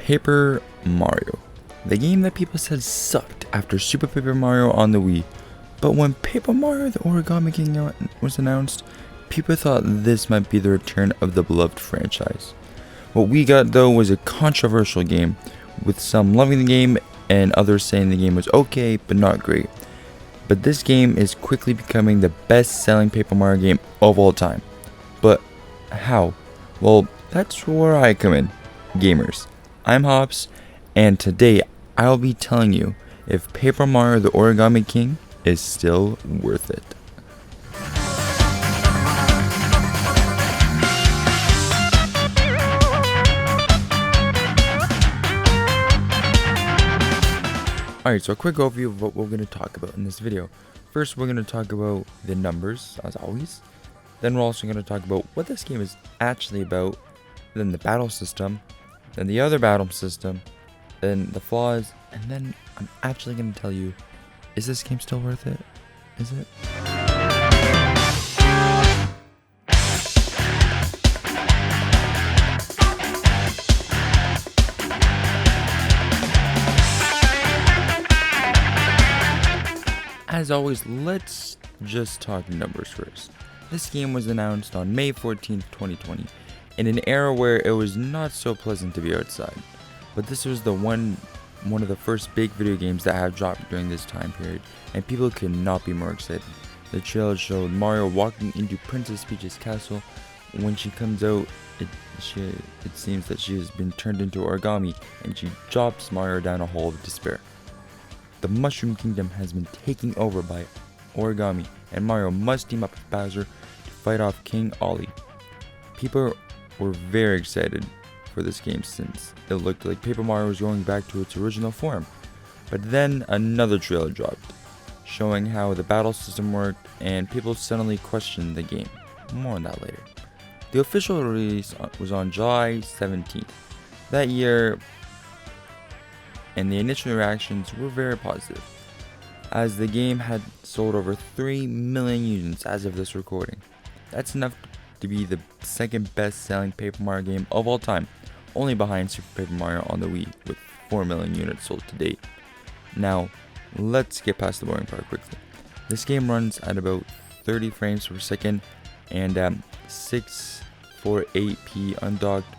Paper Mario, the game that people said sucked after Super Paper Mario on the Wii. But when Paper Mario the Origami King was announced, people thought this might be the return of the beloved franchise. What we got though was a controversial game, with some loving the game and others saying the game was okay but not great. But this game is quickly becoming the best-selling Paper Mario game of all time. But how? Well, that's where I come in, gamers. I'm Hops, and today I'll be telling you if Paper Mario the Origami King is still worth it. Alright, so a quick overview of what we're going to talk about in this video. First, we're going to talk about the numbers, as always. Then we're also going to talk about what this game is actually about. Then the battle system. Then the other battle system. Then the flaws. And then I'm actually going to tell you, is this game still worth it? Is it? As always, let's just talk numbers first. This game was announced on May 14th, 2020, in an era where it was not so pleasant to be outside. But this was one of the first big video games that have dropped during this time period, and people could not be more excited. The trailer showed Mario walking into Princess Peach's castle. When she comes out, it seems that she has been turned into origami, and she drops Mario down a hole of despair. The Mushroom Kingdom has been taken over by Origami, and Mario must team up with Bowser to fight off King Ollie. People were very excited for this game since it looked like Paper Mario was going back to its original form. But then another trailer dropped, showing how the battle system worked, and people suddenly questioned the game. More on that later. The official release was on July 17th. That year, and the initial reactions were very positive, as the game had sold over 3 million units as of this recording. That's enough to be the second best selling Paper Mario game of all time, only behind Super Paper Mario on the Wii with 4 million units sold to date. Now, let's get past the boring part quickly. This game runs at about 30 frames per second and 648p undocked.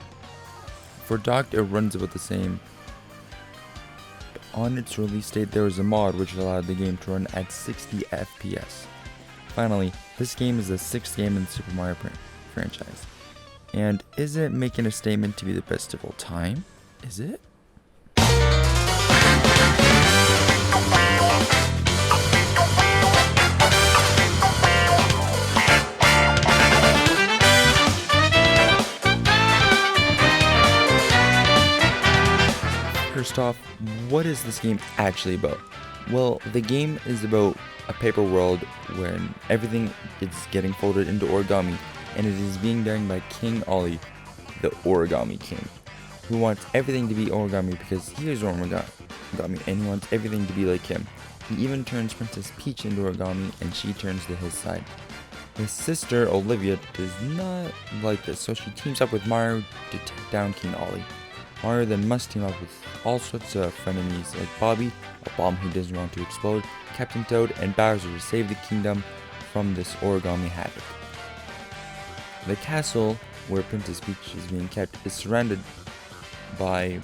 For docked, it runs about the same. On its release date, there was a mod which allowed the game to run at 60 FPS. Finally, this game is the 6th game in the Super Mario franchise. And is it making a statement to be the best of all time? Is it? First off, what is this game actually about? Well, the game is about a paper world when everything is getting folded into origami, and it is being done by King Ollie, the Origami King, who wants everything to be origami because he is origami and he wants everything to be like him. He even turns Princess Peach into origami, and she turns to his side. His sister, Olivia, does not like this, so she teams up with Mario to take down King Ollie. Mario then must team up with all sorts of frenemies like Bobby, a bomb he doesn't want to explode, Captain Toad, and Bowser to save the kingdom from this origami havoc. The castle where Princess Peach is being kept is surrounded by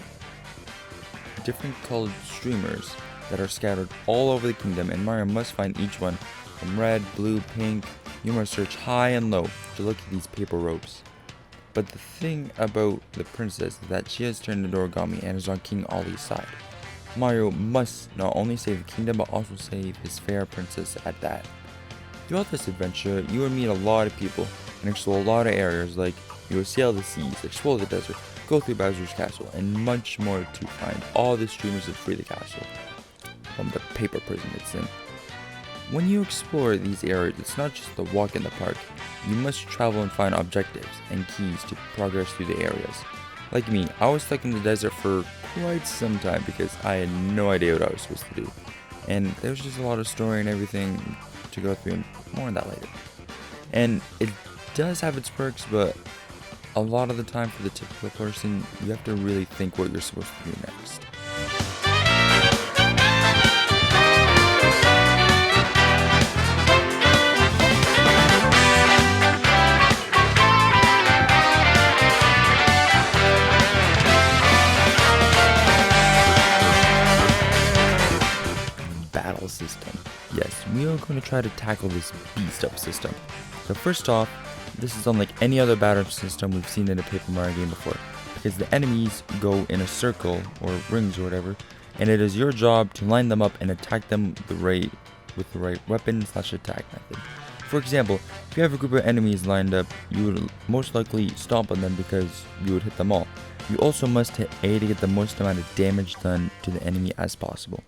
different colored streamers that are scattered all over the kingdom, and Mario must find each one from red, blue, pink. You must search high and low to look at these paper ropes. But the thing about the princess is that she has turned into origami and is on King Ollie's side. Mario must not only save the kingdom but also save his fair princess at that. Throughout this adventure, you will meet a lot of people and explore a lot of areas, like you will sail the seas, explore the desert, go through Bowser's castle, and much more to find all the streamers that free the castle from the paper prison it's in. When you explore these areas, it's not just a walk in the park. You must travel and find objectives and keys to progress through the areas. Like me, I was stuck in the desert for quite some time because I had no idea what I was supposed to do. And there was just a lot of story and everything to go through, and more on that later. And it does have its perks, but a lot of the time for the typical person, you have to really think what you're supposed to do next. Battle system. Yes, we are going to try to tackle this beast up system. So first off, this is unlike any other battle system we've seen in a Paper Mario game before, because the enemies go in a circle or rings or whatever, and it is your job to line them up and attack them with the right weapon/attack method. For example, if you have a group of enemies lined up, you would most likely stomp on them because you would hit them all. You also must hit A to get the most amount of damage done to the enemy as possible.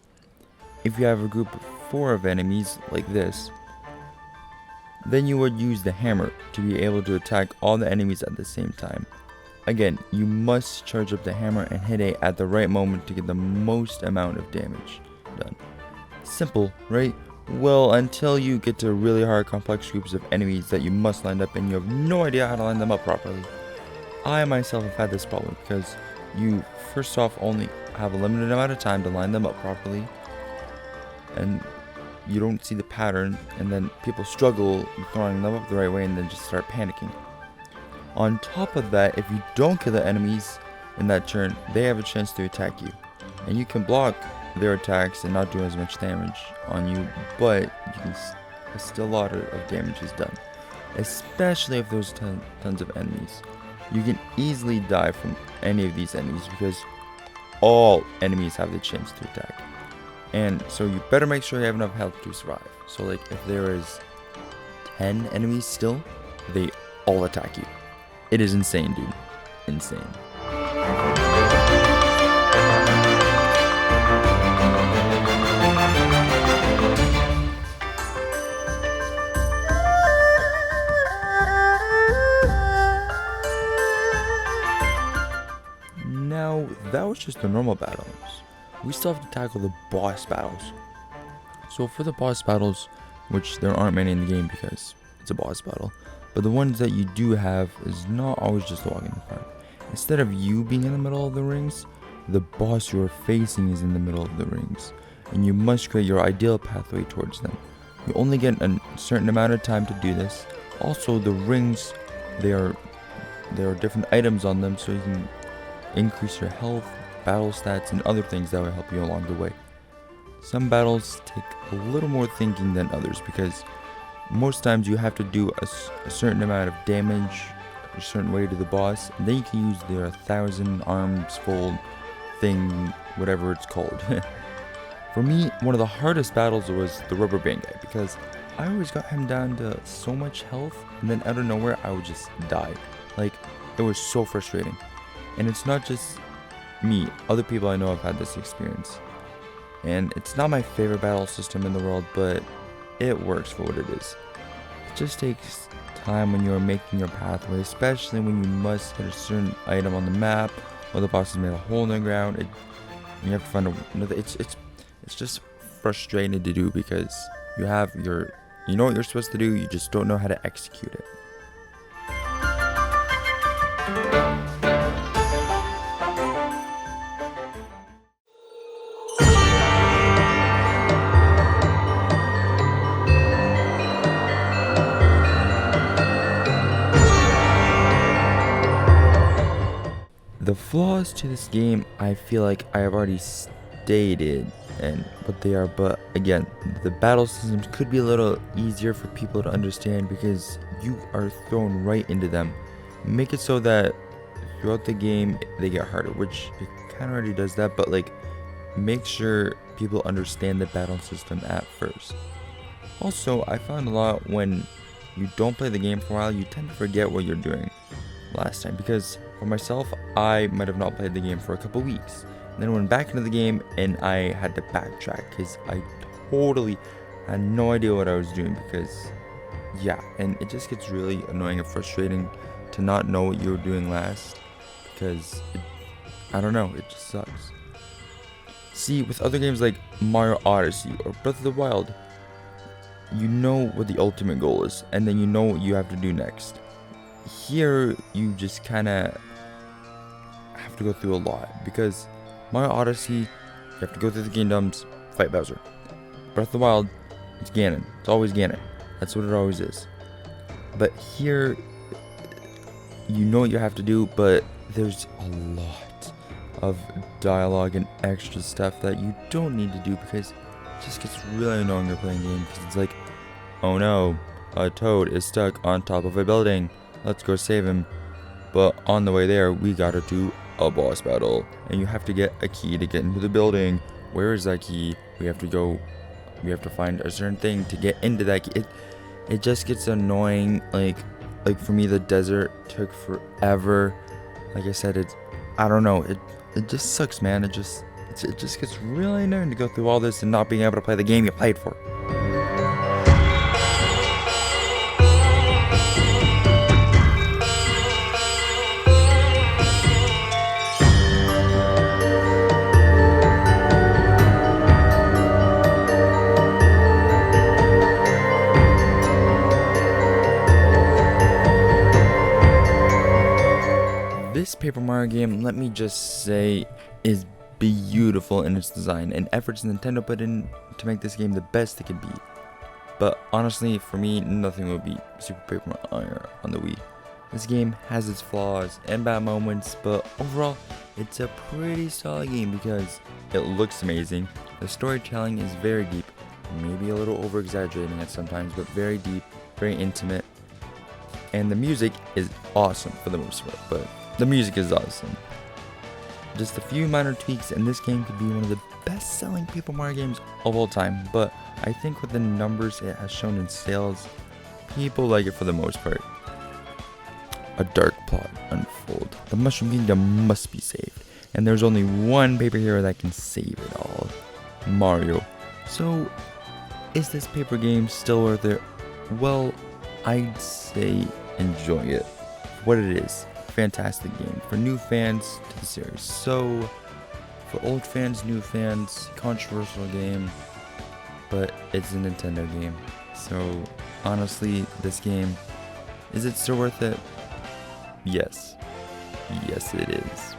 If you have a group of 4 of enemies, like this, then you would use the hammer to be able to attack all the enemies at the same time. Again, you must charge up the hammer and hit A at the right moment to get the most amount of damage done. Simple, right? Well, until you get to really hard complex groups of enemies that you must line up and you have no idea how to line them up properly. I myself have had this problem because you first off only have a limited amount of time to line them up properly, and you don't see the pattern, and then people struggle throwing them up the right way and then just start panicking. On top of that, if you don't kill the enemies in that turn, they have a chance to attack you, and you can block their attacks and not do as much damage on you, but still a lot of damage is done, especially if there's tons of enemies. You can easily die from any of these enemies because all enemies have the chance to attack. And so you better make sure you have enough health to survive. So like if there is 10 enemies still, they all attack you. It is insane, dude. Insane. Now, that was just the normal battles. We still have to tackle the boss battles. So for the boss battles, which there aren't many in the game because it's a boss battle, but the ones that you do have is not always just a walk in the park. Instead of you being in the middle of the rings, the boss you're facing is in the middle of the rings, and you must create your ideal pathway towards them. You only get a certain amount of time to do this. Also, the rings, there are different items on them, so you can increase your health, battle stats, and other things that will help you along the way. Some battles take a little more thinking than others because most times you have to do a certain amount of damage a certain way to the boss, and then you can use their 1,000 arms fold thing, whatever it's called. For me, one of the hardest battles was the rubber band guy because I always got him down to so much health, and then out of nowhere I would just die. Like, it was so frustrating. And it's not just me, other people I know have had this experience. And it's not my favorite battle system in the world, but it works for what it is. It just takes time when you're making your pathway, especially when you must hit a certain item on the map, or the boss has made a hole in the ground. You have to find another. It's just frustrating to do because you know what you're supposed to do, you just don't know how to execute it. The flaws to this game, I feel like I have already stated and what they are, but again, the battle systems could be a little easier for people to understand because you are thrown right into them. Make it so that throughout the game they get harder, which it kind of already does that, but like make sure people understand the battle system at first. Also, I found a lot when you don't play the game for a while, you tend to forget what you're doing last time, because for myself, I might have not played the game for a couple weeks. And then I went back into the game and I had to backtrack because I totally had no idea what I was doing because, yeah, and it just gets really annoying and frustrating to not know what you were doing last because, I don't know, it just sucks. See, with other games like Mario Odyssey or Breath of the Wild, you know what the ultimate goal is and then you know what you have to do next. here you just kind of have to go through a lot, because Mario Odyssey, you have to go through the kingdoms, fight Bowser. Breath of the Wild, it's Ganon. It's always Ganon. That's what it always is. But here, you know what you have to do, but there's a lot of dialogue and extra stuff that you don't need to do, because it just gets really annoying to play a game, because it's like, oh no, a toad is stuck on top of a building. Let's go save him. But on the way there, we gotta do a boss battle, and you have to get a key to get into the building. Where is that key? We have to find a certain thing to get into that key. It just gets annoying. Like for me, the desert took forever. Like I said, I don't know, it just sucks, man. It just gets really annoying to go through all this and not being able to play the game you played for. This Paper Mario game, let me just say, is beautiful in its design and efforts Nintendo put in to make this game the best it could be. But honestly, for me, nothing will beat Super Paper Mario on the Wii. This game has its flaws and bad moments, but overall, it's a pretty solid game because it looks amazing. The storytelling is very deep, maybe a little over-exaggerating at sometimes, but very deep, very intimate. And the music is awesome for the most part, but the music is awesome. Just a few minor tweaks and this game could be one of the best-selling Paper Mario games of all time, but I think with the numbers it has shown in sales, people like it for the most part. A dark plot unfolds. The Mushroom Kingdom must be saved, and there's only one paper hero that can save it all, Mario. So, is this paper game still worth it? Well, I'd say enjoy it for what it is. Fantastic game for new fans to the series. So, for old fans, new fans, controversial game, but it's a Nintendo game. So, honestly, this game, is it still worth it? Yes. Yes, it is.